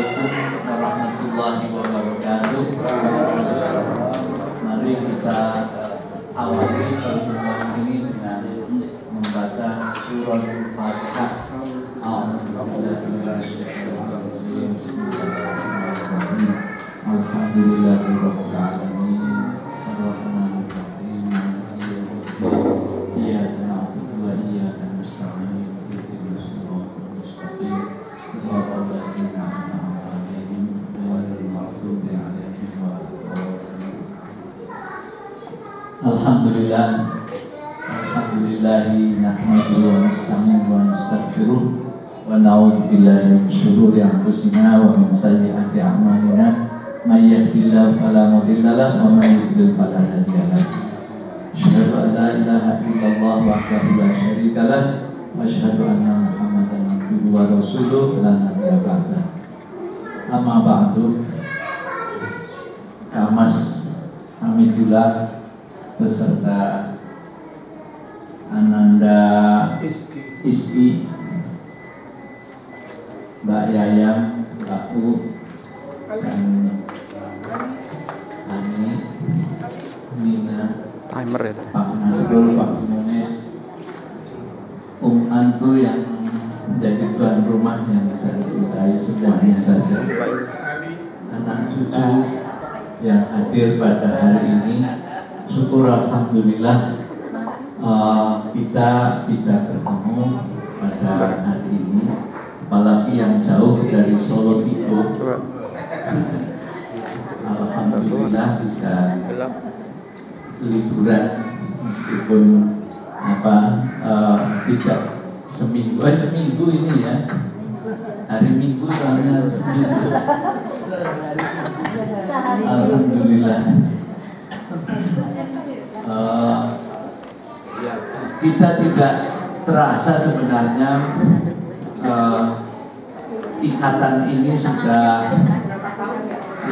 Assalamualaikum warahmatullahi wabarakatuh. Mari kita awali pertemuan ini dengan membaca surah Al-Fatihah. Alhamdulillahirabbil alamin. Ar-Rahmanir-Rahim. Iyyaka na'budu wa iyyaka nasta'in. Ihdinas siratal mustaqim. Siratal ladzina an'amta 'alaihim ghairil maghdubi 'alaihim waladdallin. Alhamdulillah. Alhamdulillahi nahmaduhu wa nasta'inuhu wa nastaghfiruh wa na'udzu billahi min shururi anfusina wa min sayyiati a'malina. May yahdihillahu fala mudilla lahu wa may yudlil fala hadiya lahu. Asyhadu an la ilaha illallah wahdahu la syarika lahu wa asyhadu anna Muhammadan abduhu wa rasuluh la nabiyya ba'dahu. Amma ba'du. Kamas Hamidullah beserta Ananda Iski, Mbak Yayam, Mbak U, dan Ani, Nina, timer ya, Pak Nasrul, Pak Munis, Antu yang menjadi tuan rumah yang bisa dicintai semuanya saja, anak cucu yang hadir pada hari ini. Syukur alhamdulillah kita bisa bertemu pada hari ini, apalagi yang jauh dari Solo itu. Alhamdulillah bisa liburan meskipun tidak seminggu ini ya, hari Minggu soalnya seminggu. Alhamdulillah. Kita tidak terasa sebenarnya ikatan ini sudah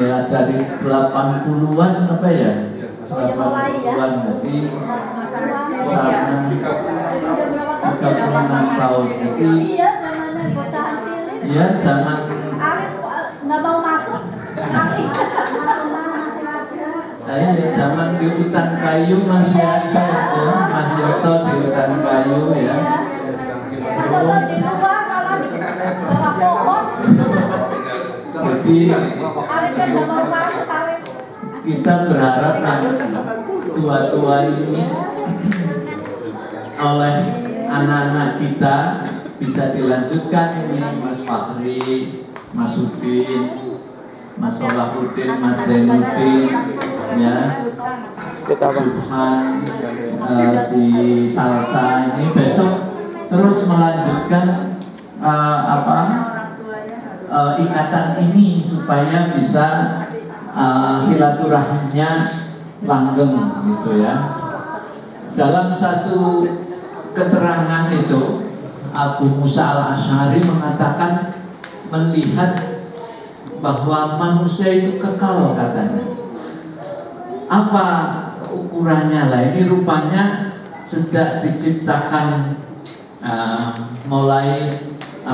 ya dari 80-an apa ya, 80-an, jadi sama 36 tahun. Jadi iya zaman nggak mau masuk nangis. Zaman di hutan kayu masih ada itu, Mas Yoto di hutan kayu ya. Jadi kita berharap yang tua-tua ini oleh anak-anak kita bisa dilanjutkan ini, Mas Fahri, Mas Udin, Mas Solahuddin, Mas Zainuddin, ya, Subhan, si Salsa ini besok terus melanjutkan ikatan ini supaya bisa silaturahimnya langgeng gitu ya. Dalam satu keterangan itu Abu Musa al-Asy'ari mengatakan melihat bahwa manusia itu kekal katanya. Apa ukurannya lah? Ini rupanya sejak diciptakan mulai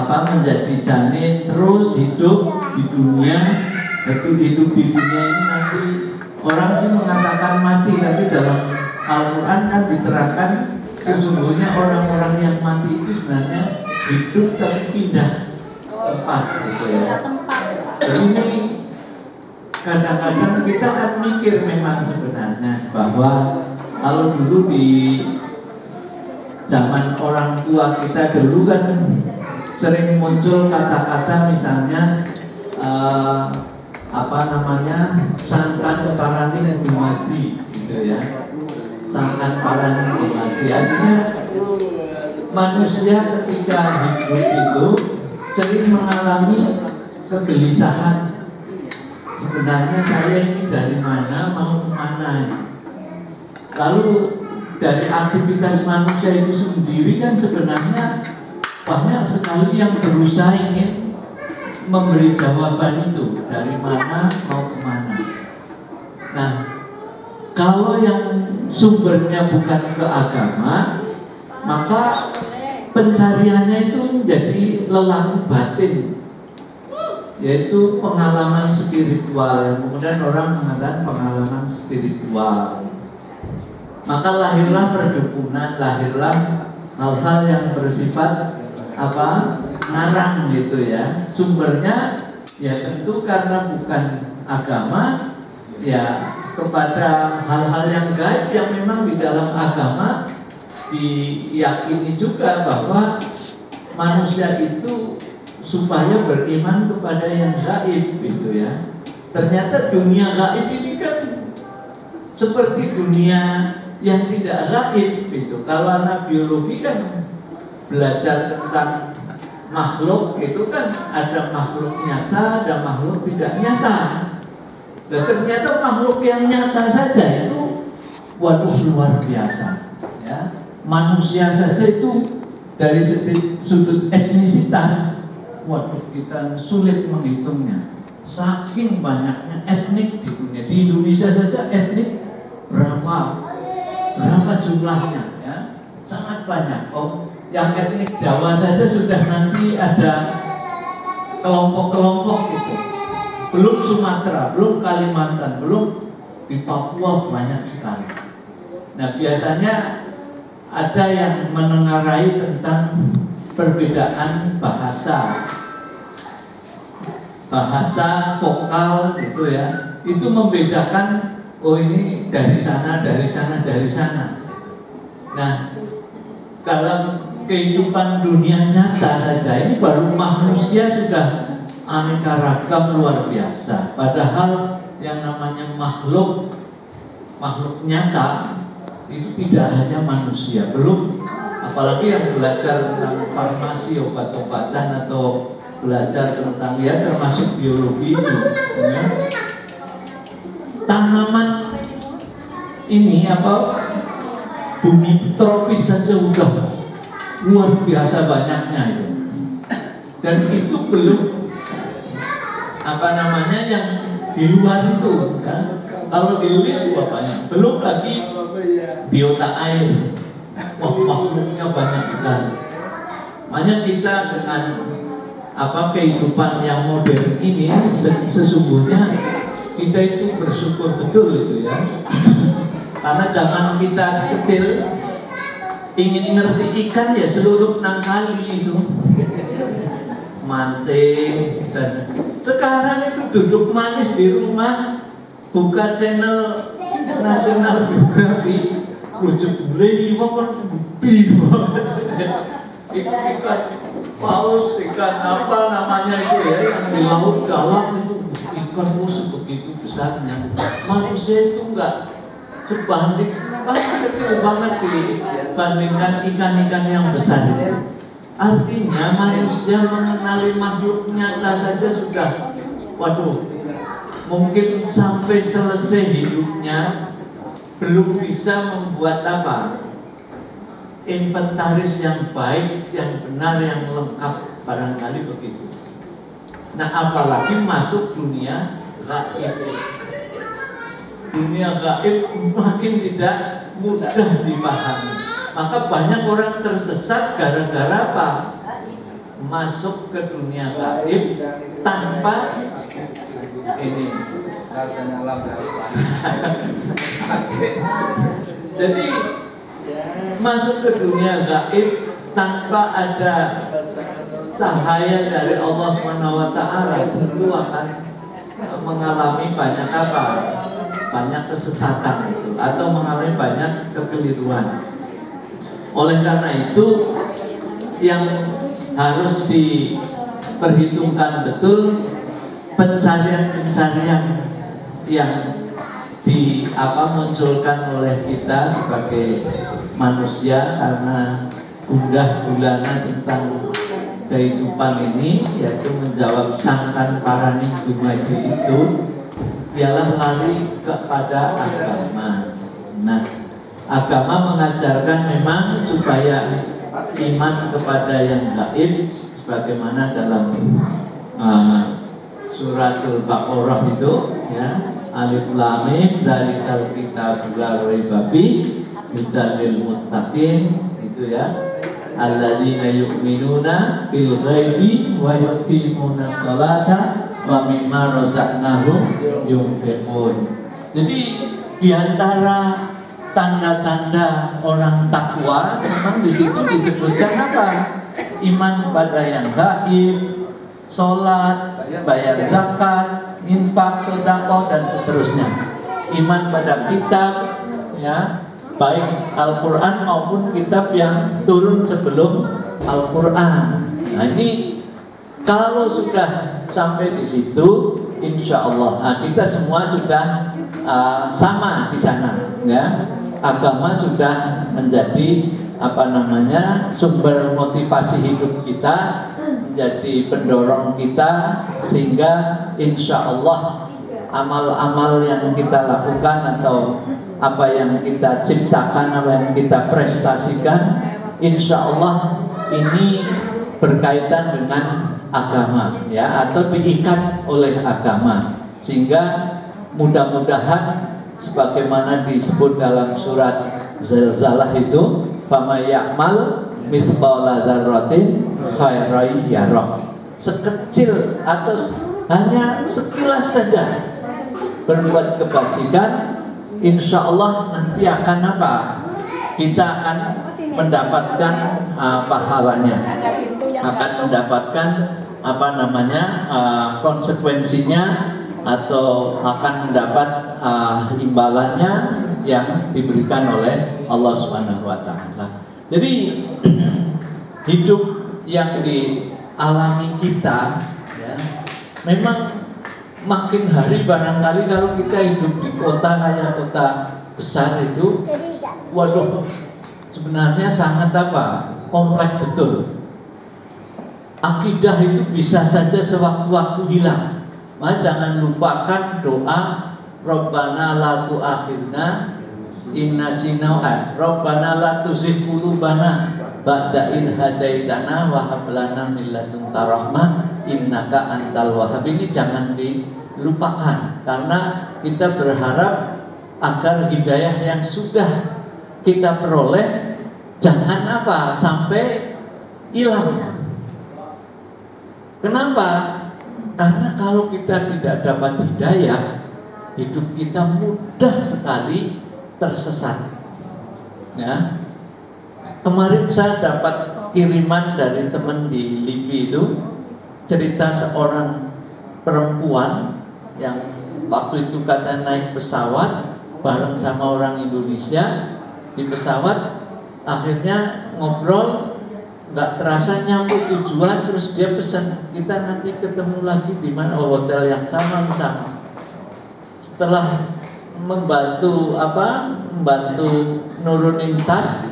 menjadi janin terus hidup di dunia, hidup di dunia ini nanti orang sih mengatakan mati, tapi dalam Al-Quran kan diterangkan sesungguhnya orang-orang yang mati itu sebenarnya hidup tapi pindah tempat gitu ya. Ini kadang-kadang kita akan mikir memang sebenarnya bahwa kalau dulu di zaman orang tua kita dulu kan sering muncul kata-kata misalnya sangkan parani dumadi gitu ya. Sangkan parani dumadi artinya manusia ketika hidup itu sering mengalami kegelisahan. Sebenarnya saya ini dari mana, mau kemana? Lalu dari aktivitas manusia itu sendiri kan sebenarnya banyak sekali yang berusaha ingin memberi jawaban itu, dari mana mau kemana. Nah, kalau yang sumbernya bukan ke agama, maka pencariannya itu menjadi lelaku batin. yaitu pengalaman spiritual. Kemudian orang mengatakan pengalaman spiritual. Maka lahirlah perdukunan, lahirlah hal-hal yang bersifat apa? Ngarang gitu ya. Sumbernya ya tentu karena bukan agama, ya kepada hal-hal yang gaib yang memang di dalam agama diyakini juga bahwa manusia itu supaya beriman kepada yang gaib gitu ya. Ternyata dunia gaib ini kan seperti dunia yang tidak gaib gitu. Kalau anak biologi kan belajar tentang makhluk itu kan ada makhluk nyata, ada makhluk tidak nyata. Dan ternyata makhluk yang nyata saja itu waduh luar biasa ya. Manusia saja itu dari sudut etnisitas waduh kita sulit menghitungnya. Saking banyaknya etnik di dunia. Di Indonesia saja etnik berapa jumlahnya ya? Sangat banyak. Oh, yang etnik Jawa saja sudah nanti ada kelompok-kelompok gitu. Belum Sumatera, belum Kalimantan, belum di Papua banyak sekali. Nah biasanya ada yang menengarai tentang perbedaan bahasa vokal gitu ya. Itu membedakan oh ini dari sana, dari sana, dari sana. Nah dalam kehidupan dunia nyata saja ini baru manusia sudah aneka ragam luar biasa. Padahal yang namanya makhluk nyata itu tidak hanya manusia. Belum apalagi yang belajar tentang farmasi, obat-obatan atau belajar tentang ya termasuk biologi itu ya. Tanaman ini apa bumi tropis saja udah luar biasa banyaknya itu. Dan itu belum apa namanya yang di luar itu kan. Kalau di list banyak. Belum lagi biota air. Wah makhluknya banyak sekali. Makanya kita dengan apa kehidupan yang modern ini sesungguhnya kita itu bersyukur betul itu ya. Karena zaman kita kecil ingin ngerti ikan ya seluruh nangkali itu mancing. Dan sekarang itu duduk manis di rumah buka channel National Geographic rujuk beli wakon gede ikan paus, ikan apa namanya itu ya yang di laut dalam itu ikan musuh begitu besarnya. Manusia itu enggak sebanding kecil banget dibandingkan ikan-ikan yang besar itu. Artinya manusia mengenali makhluk nyata saja sudah waduh mungkin sampai selesai hidupnya belum bisa membuat apa inventaris yang baik, yang benar, yang lengkap, barangkali begitu. Nah apalagi masuk dunia gaib. Dunia gaib makin tidak mudah dipahami. Maka banyak orang tersesat gara-gara apa? Masuk ke dunia gaib tanpa ini. Jadi masuk ke dunia gaib tanpa ada cahaya dari Allah SWT tentu akan mengalami banyak apa? Banyak kesesatan itu atau mengalami banyak kekeliruan. Oleh karena itu yang harus diperhitungkan betul pencarian-pencarian yang munculkan oleh kita sebagai manusia karena gundah gulana tentang kehidupan ini, yaitu menjawab sangkan parani dumaji itu ialah lari kepada agama. Nah, agama mengajarkan memang supaya iman kepada yang gaib sebagaimana dalam suratul Baqarah itu ya, alif lam mim dzalikal kitabul la raiba fihi hudal lil muttaqin itu ya, alladzina yu'minuna bil ghaibi wa yuqimuna sholata wa mimma razaqnahum yunfiqun. Jadi di antara tanda-tanda orang takwa memang di situ disebutkan apa? Iman pada yang gaib, sholat, bayar zakat, infak, sedekah dan seterusnya. Iman pada kitab, ya, baik Al-Quran maupun kitab yang turun sebelum Al-Quran. Nah ini kalau sudah sampai di situ, insya Allah kita semua sudah sama di sana, ya. Agama sudah menjadi sumber motivasi hidup kita, menjadi pendorong kita, sehingga insya Allah amal-amal yang kita lakukan atau apa yang kita ciptakan, apa yang kita prestasikan, insya Allah ini berkaitan dengan agama, ya, atau diikat oleh agama, sehingga mudah-mudahan sebagaimana disebut dalam surat Zalzalah itu, fama ya'mal mithqala dzarratin khairan yarah. Sekecil atau hanya sekilas saja berbuat kebajikan, insya Allah nanti akan apa? Kita akan mendapatkan pahalanya, akan mendapatkan konsekuensinya, atau akan mendapat imbalannya yang diberikan oleh Allah Subhanahu wa taala. Jadi hidup yang dialami kita, ya, memang makin hari barangkali kalau kita hidup di kota kayak kota besar itu, waduh, sebenarnya sangat kompleks betul. Akidah itu bisa saja sewaktu-waktu hilang. Maka jangan lupakan doa Rabbana la tu'akhidna in nasina, Rabbana la tuzigh qulubana ba'da id hadaitana wa hab lana min ladunka rahmah innaka antal wahhab. Ini jangan dilupakan, karena kita berharap agar hidayah yang sudah kita peroleh jangan sampai hilang. Kenapa? Karena kalau kita tidak dapat hidayah, hidup kita mudah sekali tersesat. Ya. Kemarin saya dapat kiriman dari teman di LIPI itu, cerita seorang perempuan yang waktu itu katanya naik pesawat bareng sama orang Indonesia. Di pesawat akhirnya ngobrol, nggak terasa nyampe tujuan, terus dia pesan kita nanti ketemu lagi di mana, hotel yang sama misalnya. Setelah membantu nurunin tas,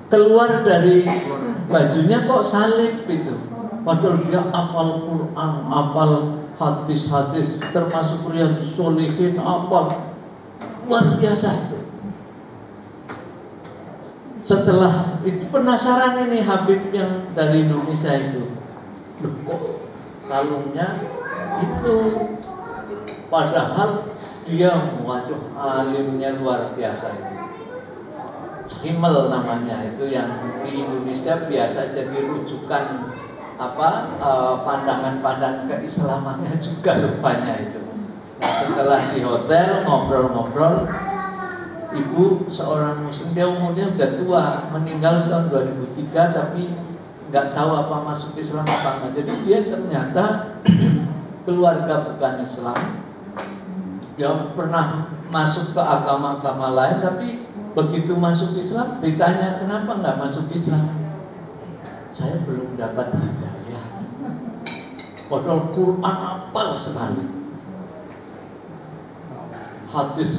keluar dari bajunya kok salib itu. Padahal dia hafal Quran, hafal hadis-hadis, termasuk Riyadhus Shalihin, hafal luar biasa itu. Setelah itu penasaran ini Habib yang dari Indonesia itu, loh kok kalungnya itu, padahal dia waduh alimnya luar biasa itu. Himmel namanya itu, yang di Indonesia biasa jadi rujukan pandangan-pandangan keislamannya juga rupanya itu. Nah, setelah di hotel ngobrol-ngobrol, ibu seorang muslim, dia umurnya udah tua, meninggal tahun 2003, tapi nggak tahu apa masuk Islam apa enggak. Jadi dia ternyata keluarga bukan Islam, dia pernah masuk ke agama-agama lain, tapi begitu masuk Islam ditanya kenapa nggak masuk Islam, saya belum dapat hidayah. Padahal Quran hafal sekali, hadis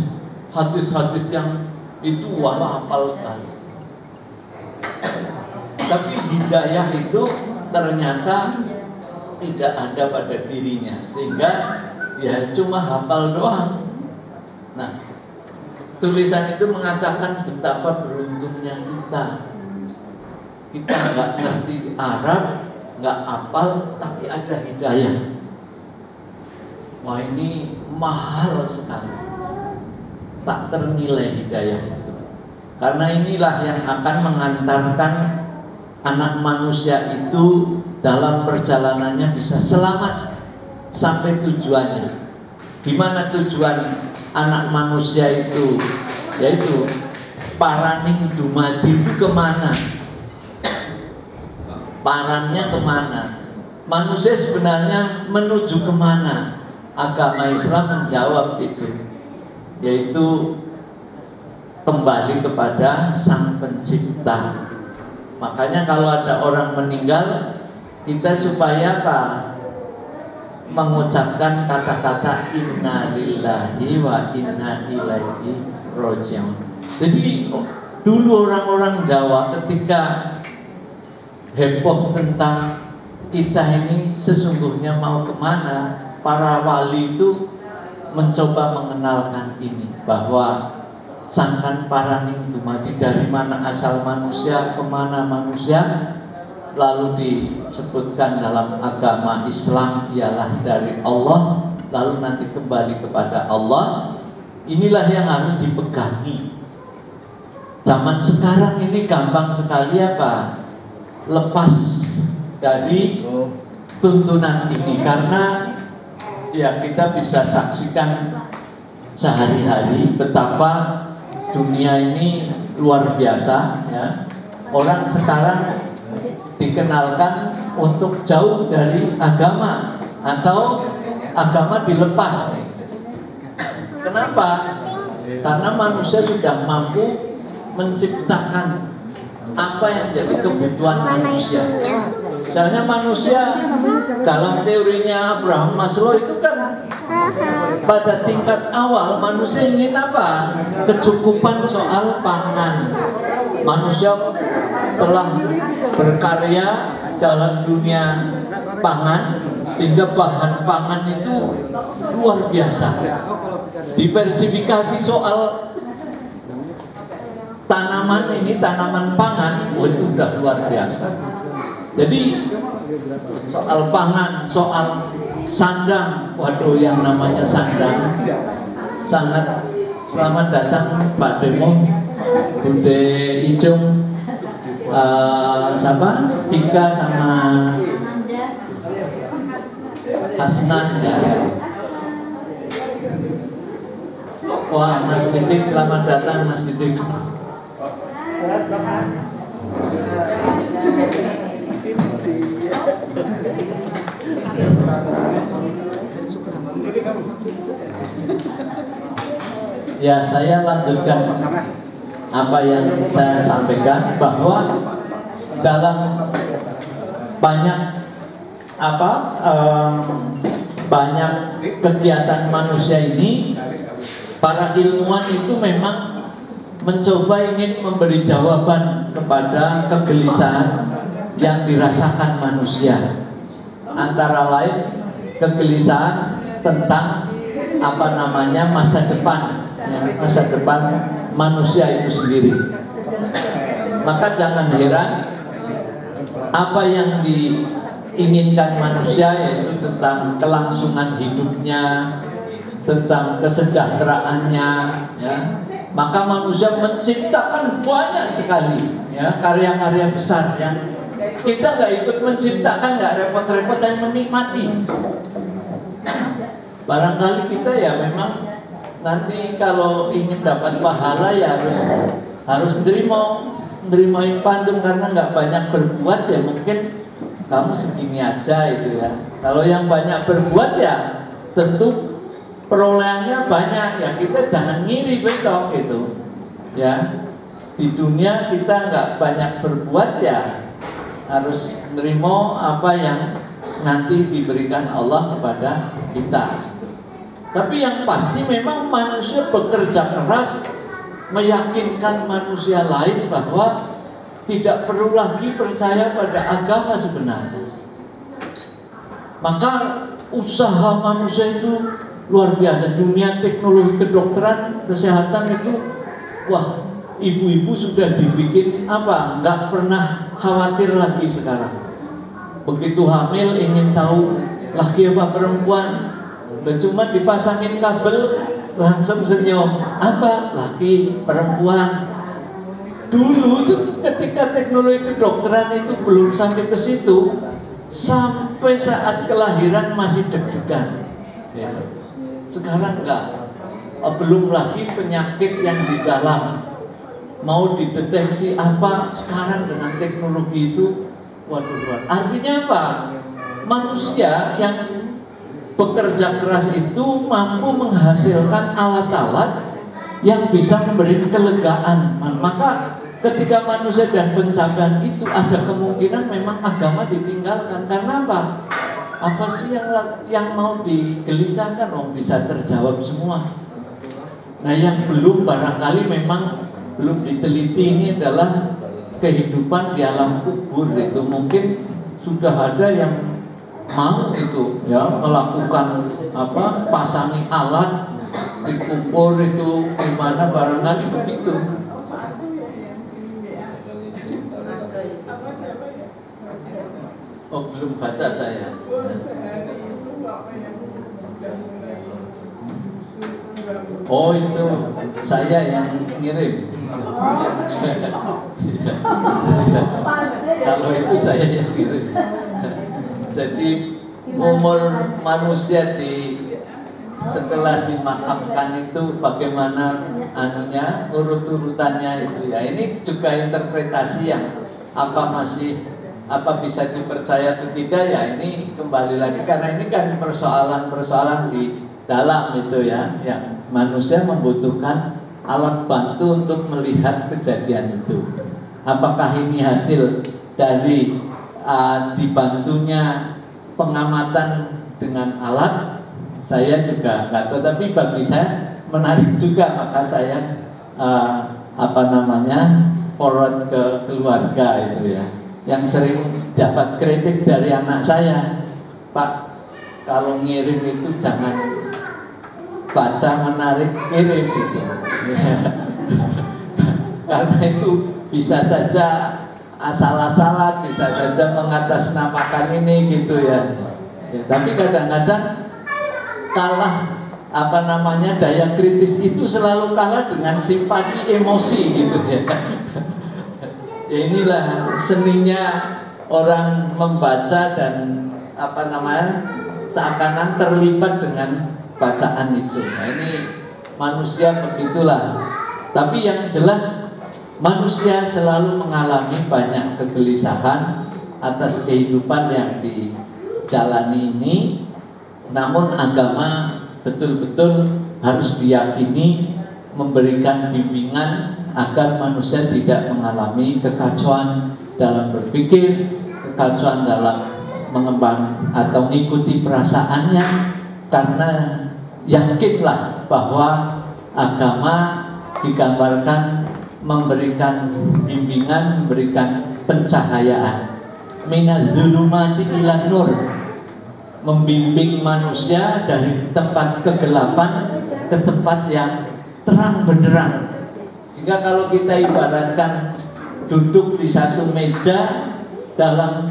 yang itu hafal sekali, tapi hidayah itu ternyata tidak ada pada dirinya, sehingga ya cuma hafal doang. Nah, tulisan itu mengatakan betapa beruntungnya kita nggak ngerti Arab, nggak hafal, tapi ada hidayah. Wah, ini mahal sekali, tak ternilai hidayah itu. Karena inilah yang akan mengantarkan anak manusia itu dalam perjalanannya bisa selamat sampai tujuannya. Di mana tujuan anak manusia itu? Yaitu paraning dumadi itu kemana? Parannya kemana? Manusia sebenarnya menuju kemana? Agama Islam menjawab itu, yaitu kembali kepada Sang Pencipta. Makanya kalau ada orang meninggal, kita supaya apa? Mengucapkan kata-kata inna lillahi wa inna ilaihi raji'un. Jadi dulu orang-orang Jawa ketika heboh tentang kita ini sesungguhnya mau kemana, para wali itu mencoba mengenalkan ini, bahwa sangkan paraning dumadi, dari mana asal manusia, kemana manusia. Lalu disebutkan dalam agama Islam ialah dari Allah, lalu nanti kembali kepada Allah. Inilah yang harus dipegangi. Zaman sekarang ini gampang sekali apa? Lepas dari tuntunan ini, karena ya kita bisa saksikan sehari-hari betapa dunia ini luar biasa ya. Orang sekarang dikenalkan untuk jauh dari agama atau agama dilepas. Kenapa? Karena manusia sudah mampu menciptakan apa yang jadi kebutuhan manusia. Misalnya manusia dalam teorinya Abraham Maslow itu kan pada tingkat awal manusia ingin apa? Kecukupan soal pangan. Manusia telah berkarya dalam dunia pangan sehingga bahan pangan itu luar biasa. Diversifikasi soal tanaman ini, tanaman pangan itu sudah luar biasa. Jadi soal pangan, soal sandang, waduh yang namanya sandang sangat. Selamat datang Pak Demo, Bude Ijung, siapa? Ika sama Hasnan ya. Wah, Mas Didik, selamat datang Mas Didik. Ya, saya lanjutkan apa yang saya sampaikan, bahwa dalam banyak banyak kegiatan manusia ini, para ilmuwan itu memang mencoba ingin memberi jawaban kepada kegelisahan yang dirasakan manusia. Antara lain kegelisahan tentang masa depan, masa depan manusia itu sendiri. Maka jangan heran apa yang diinginkan manusia, yaitu tentang kelangsungan hidupnya, tentang kesejahteraannya ya. Maka manusia menciptakan banyak sekali ya karya-karya besar yang kita nggak ikut menciptakan, nggak repot-repot dan menikmati. Barangkali kita ya memang nanti kalau ingin dapat pahala ya harus nerimain pantun, karena nggak banyak berbuat ya mungkin kamu segini aja itu ya. Kalau yang banyak berbuat ya tentu perolehannya banyak ya, kita jangan ngiri besok gitu ya. Di dunia kita nggak banyak berbuat ya harus nerimo apa yang nanti diberikan Allah kepada kita. Tapi yang pasti memang manusia bekerja keras meyakinkan manusia lain bahwa tidak perlu lagi percaya pada agama sebenarnya. Maka usaha manusia itu luar biasa. Dunia teknologi kedokteran, kesehatan itu, wah, ibu-ibu sudah dibikin nggak pernah khawatir lagi sekarang. Begitu hamil ingin tahu laki apa perempuan, cuma dipasangin kabel langsung senyum, laki perempuan. Dulu tuh ketika teknologi kedokteran itu belum sampai ke situ, sampai saat kelahiran masih deg-degan. Ya. Sekarang enggak, belum lagi penyakit yang di dalam mau dideteksi apa sekarang dengan teknologi itu, waduh. Artinya apa? Manusia yang bekerja keras itu mampu menghasilkan alat-alat yang bisa memberi kelegaan. Maka ketika manusia dan pencapaian itu ada kemungkinan memang agama ditinggalkan. Karena apa? Apa sih yang mau digelisahkan? Bisa terjawab semua. Nah, yang belum barangkali memang belum diteliti ini adalah kehidupan di alam kubur. Itu mungkin sudah ada yang mau itu ya melakukan pasangi alat dikubur itu gimana, barangkali begitu. Oh, belum baca saya. Oh, itu saya yang ngirim. Kalau itu saya yang ngirim. Jadi umur manusia setelah dimakamkan itu bagaimana anunya, urut-urutannya itu ya. Ini juga interpretasi yang apa bisa dipercaya atau tidak ya, ini kembali lagi karena ini kan persoalan-persoalan di dalam itu ya, yang manusia membutuhkan alat bantu untuk melihat kejadian itu. Apakah ini hasil dari dibantunya pengamatan dengan alat? Saya juga nggak tahu, tapi bagi saya menarik juga, maka saya forward ke keluarga itu ya, yang sering dapat kritik dari anak saya, Pak, kalau ngirim itu jangan baca menarik kirim gitu. Karena itu bisa saja asal-asalan, bisa saja mengatasnamakan ini gitu ya. Tapi kadang-kadang kalah daya kritis itu selalu kalah dengan simpati emosi gitu ya. Ya inilah seninya orang membaca dan seakan-akan terlibat dengan bacaan itu. Nah, ini manusia begitulah. Tapi yang jelas manusia selalu mengalami banyak kegelisahan atas kehidupan yang dijalani ini. Namun agama betul-betul harus diyakini memberikan bimbingan agar manusia tidak mengalami kekacauan dalam berpikir, kekacauan dalam mengembang atau mengikuti perasaannya, karena yakinlah bahwa agama digambarkan memberikan bimbingan, memberikan pencahayaan. Minaz zulumati ilan nur, membimbing manusia dari tempat kegelapan ke tempat yang terang benderang. Sehingga kalau kita ibaratkan duduk di satu meja dalam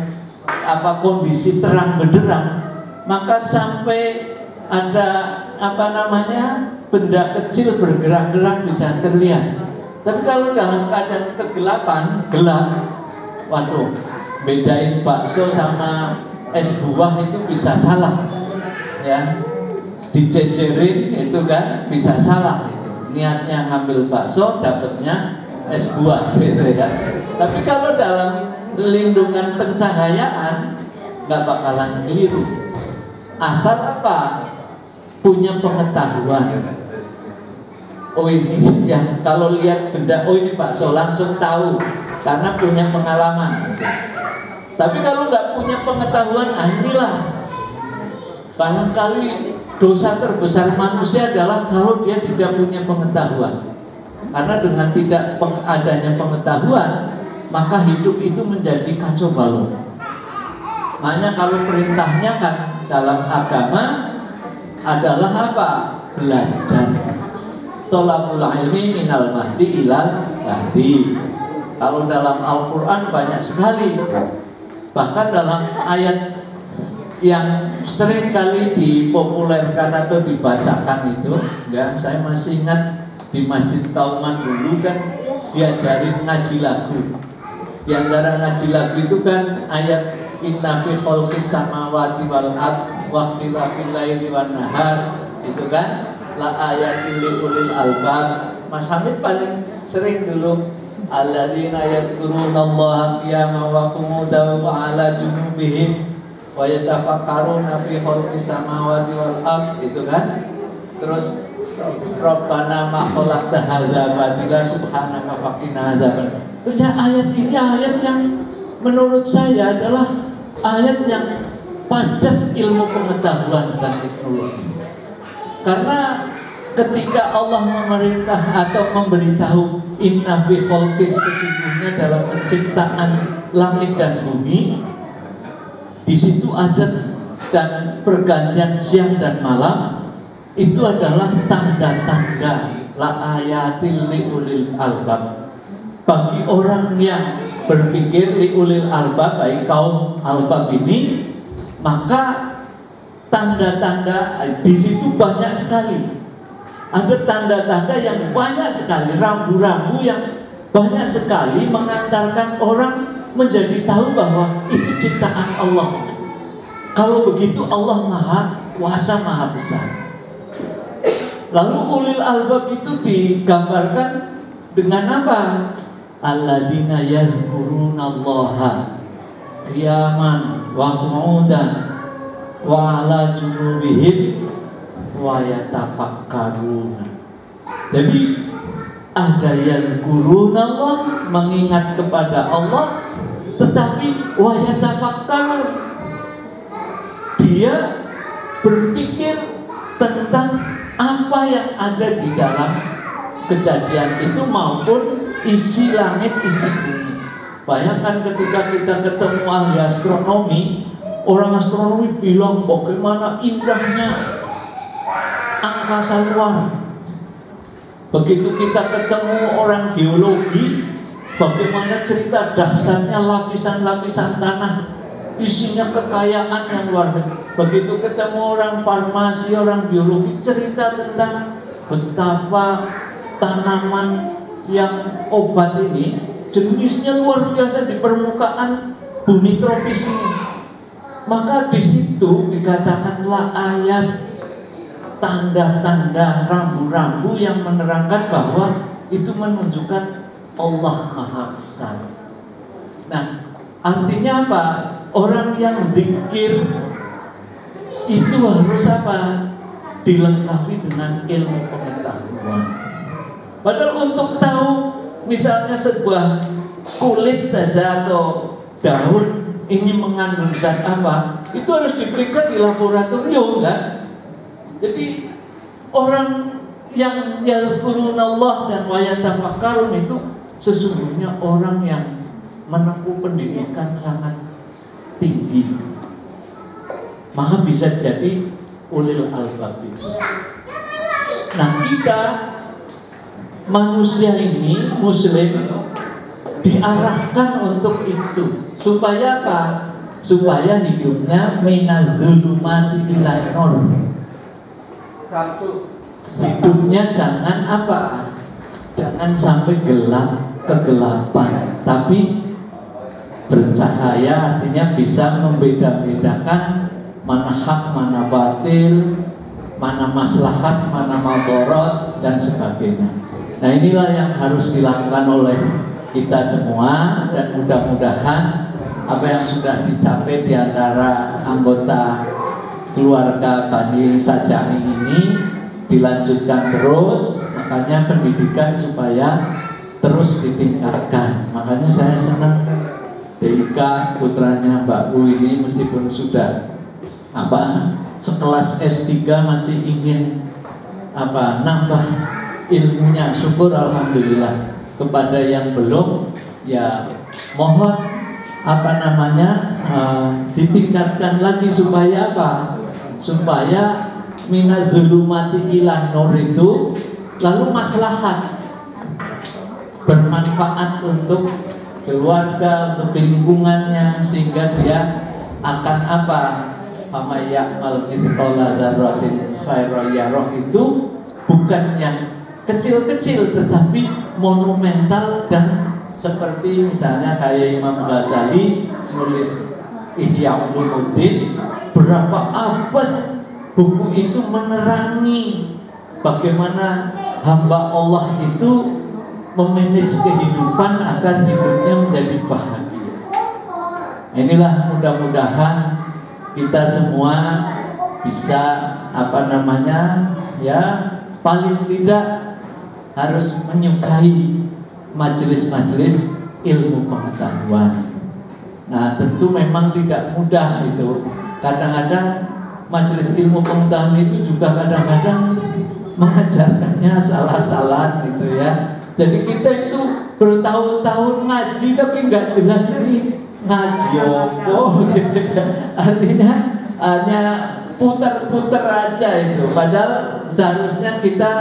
kondisi terang benderang, maka sampai ada benda kecil bergerak-gerak bisa terlihat. Tapi kalau dalam keadaan kegelapan, gelap, waduh, bedain bakso sama es buah itu bisa salah, ya. Dijejerin itu kan bisa salah. Niatnya ngambil bakso, dapatnya es buah, gitu ya. Tapi kalau dalam lindungan pencahayaan nggak bakalan keliru. Asal punya pengetahuan. Oh ini yang kalau lihat benda, oh ini bakso, langsung tahu karena punya pengalaman. Tapi kalau nggak punya pengetahuan, inilah barangkali dosa terbesar manusia adalah kalau dia tidak punya pengetahuan. Karena dengan tidak adanya pengetahuan, maka hidup itu menjadi kacau balau. Makanya kalau perintahnya kan dalam agama adalah belajar. Tolabul ilmi minal mahdi ilal lahdi. Kalau dalam Al-Quran banyak sekali, bahkan dalam ayat yang sering kali dipopulerkan atau dibacakan itu, ya, saya masih ingat di Masjid Kauman dulu kan diajarin ngaji lagu. Di antara ngaji lagu itu kan ayat inna fi khalqis samawati wal ardh wa ikhtilafil laili wan nahar, itu kan la ayatil liulil albab. Mas Hamid paling sering dulu alladzina yadhkurunallaha qiyaman wa qu'udan wa 'ala junubihim wa yatafakkaruna fi khalqis samawati wal ardh, itu kan. Terus Rabbana ma khalaqta hadza batila subhanaka faqina adzaban. Ternyata ayat ini ayat yang menurut saya adalah ayat yang padat ilmu pengetahuan dan teknologi. Karena ketika Allah memerintah atau memberitahu inna fi khalqis, sesungguhnya dalam penciptaan langit dan bumi, di situ ada dan pergantian siang dan malam, itu adalah tanda-tanda la ayatil liulil albab. Bagi orang yang berpikir liulil albab, baik kaum albab ini, maka tanda-tanda di situ banyak sekali. Ada tanda-tanda yang banyak sekali, rambu-rambu yang banyak sekali mengantarkan orang menjadi tahu bahwa itu ciptaan Allah. Kalau begitu Allah Maha Kuasa, Maha Besar. Lalu ulil albab itu digambarkan dengan apa? Alladzina yadhkurunallaha qiyaman wa qu'udan wa 'ala junubihim wa yatafakkaruna. Jadi ada yadhkurunallah, mengingat kepada Allah, tetapi wa yatafakkarun, dia berpikir tentang apa yang ada di dalam kejadian itu maupun isi langit, isi bumi. Bayangkan ketika kita ketemu ahli astronomi, orang astronomi bilang bagaimana indahnya angkasa luar. Begitu kita ketemu orang geologi, bagaimana cerita dahsyatnya lapisan-lapisan tanah, isinya kekayaan yang luar biasa. Begitu ketemu orang farmasi, orang biologi, cerita tentang betapa tanaman yang obat ini jenisnya luar biasa di permukaan bumi tropis ini. Maka di situ dikatakanlah ayat, tanda-tanda, rambu-rambu yang menerangkan bahwa itu menunjukkan Allah Maha Besar. Nah, artinya apa? Orang yang zikir itu harus apa? Dilengkapi dengan ilmu pengetahuan. Padahal untuk tahu misalnya sebuah kulit saja atau daun ini mengandung zat apa, itu harus diperiksa di laboratorium, kan? Jadi orang yang yadhkurunallah dan wa yatafakkarun itu sesungguhnya orang yang menempuh pendidikan sangat tinggi, maka bisa jadi ulil albab itu. Nah, kita manusia ini muslim diarahkan untuk itu. Supaya apa? Supaya hidupnya minal dzulumati ilal nur. Satu, hidupnya jangan apa? Jangan sampai gelap, kegelapan, tapi bercahaya, artinya bisa membeda-bedakan mana hak, mana batil, mana maslahat, mana madharat, dan sebagainya. Nah, inilah yang harus dilakukan oleh kita semua, dan mudah-mudahan apa yang sudah dicapai di antara anggota keluarga Bani Sajai ini dilanjutkan terus. Makanya pendidikan supaya terus ditingkatkan. Makanya saya senang DIK putranya Mbak U ini meskipun sudah sekelas S3 masih ingin nambah ilmunya. Syukur alhamdulillah. Kepada yang belum, ya mohon ditingkatkan lagi supaya apa? Supaya minaz zulumati ilan nur itu lalu maslahat, bermanfaat untuk keluarga, untuk lingkungannya, sehingga dia akan Fama ya'mal mithqala dzarratin khairan yarah, itu bukan yang kecil-kecil tetapi monumental, dan seperti misalnya kayak Imam Ghazali nulis Ihya Ulumuddin, berapa abad buku itu menerangi bagaimana hamba Allah itu memanage kehidupan agar hidupnya menjadi bahagia. Inilah mudah-mudahan kita semua bisa ya paling tidak harus menyukai majelis-majelis ilmu pengetahuan. Nah, tentu memang tidak mudah itu. Kadang-kadang majelis ilmu pengetahuan itu juga kadang-kadang mengajarkannya salah-salah gitu ya. Jadi kita itu bertahun-tahun ngaji tapi nggak jelas ini ngaji apa gitu ya. Artinya hanya putar-putar aja itu. Padahal seharusnya kita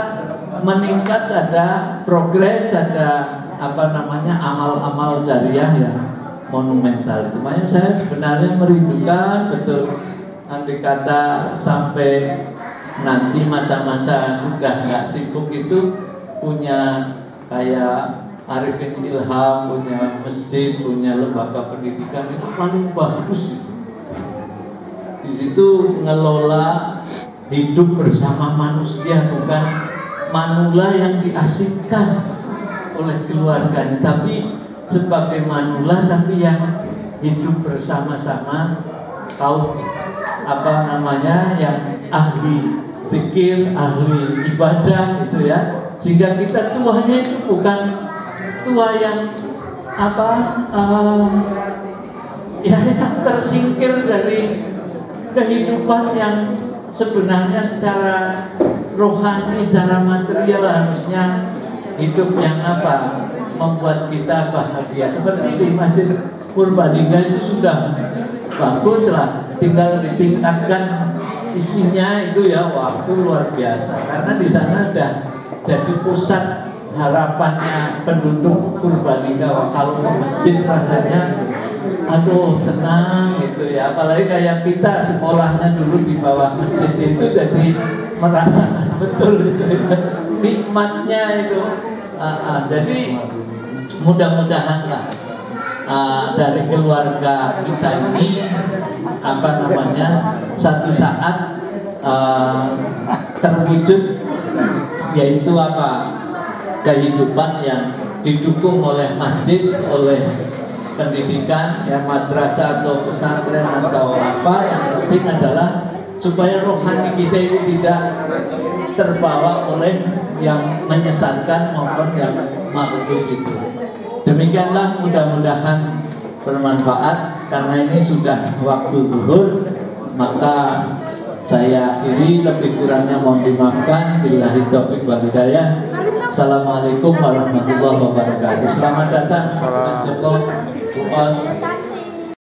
meningkat, ada progres, ada amal-amal jariah yang monumental. Makanya saya sebenarnya merindukan betul, andai kata sampai nanti masa-masa sudah nggak sibuk itu punya kayak Arifin Ilham, punya masjid, punya lembaga pendidikan, itu paling bagus itu. Di situ mengelola hidup bersama manusia, bukan manula yang diasingkan oleh keluarganya, tapi sebagai manula tapi yang hidup bersama-sama kaum yang ahli zikir, ahli ibadah itu ya, sehingga kita tuanya itu bukan tua yang yang tersingkir dari kehidupan yang sebenarnya secara rohani, secara material harusnya hidup yang membuat kita bahagia. Seperti di Masjid Purbalingga itu sudah bagus lah, tinggal ditingkatkan isinya itu ya, waktu luar biasa. Karena di sana sudah jadi pusat harapannya penduduk Purbalingga. Kalau ke masjid rasanya tenang gitu ya. Apalagi kayak kita sekolahnya dulu di bawah masjid itu, jadi merasakan betul gitu, nikmatnya itu. Jadi mudah-mudahan lah dari keluarga kita ini satu saat terwujud, yaitu kehidupan yang didukung oleh masjid, oleh pendidikan ya, madrasah atau pesantren atau yang penting adalah supaya rohani kita itu tidak terbawa oleh yang menyesatkan maupun yang makhluk itu. Demikianlah, mudah-mudahan bermanfaat. Karena ini sudah waktu zuhur, maka saya akhiri, lebih kurangnya mohon dimaafkan. Billahi taufiq wal hidayah. Assalamualaikum warahmatullahi wabarakatuh. Selamat datang Mas Joko, Bu Os.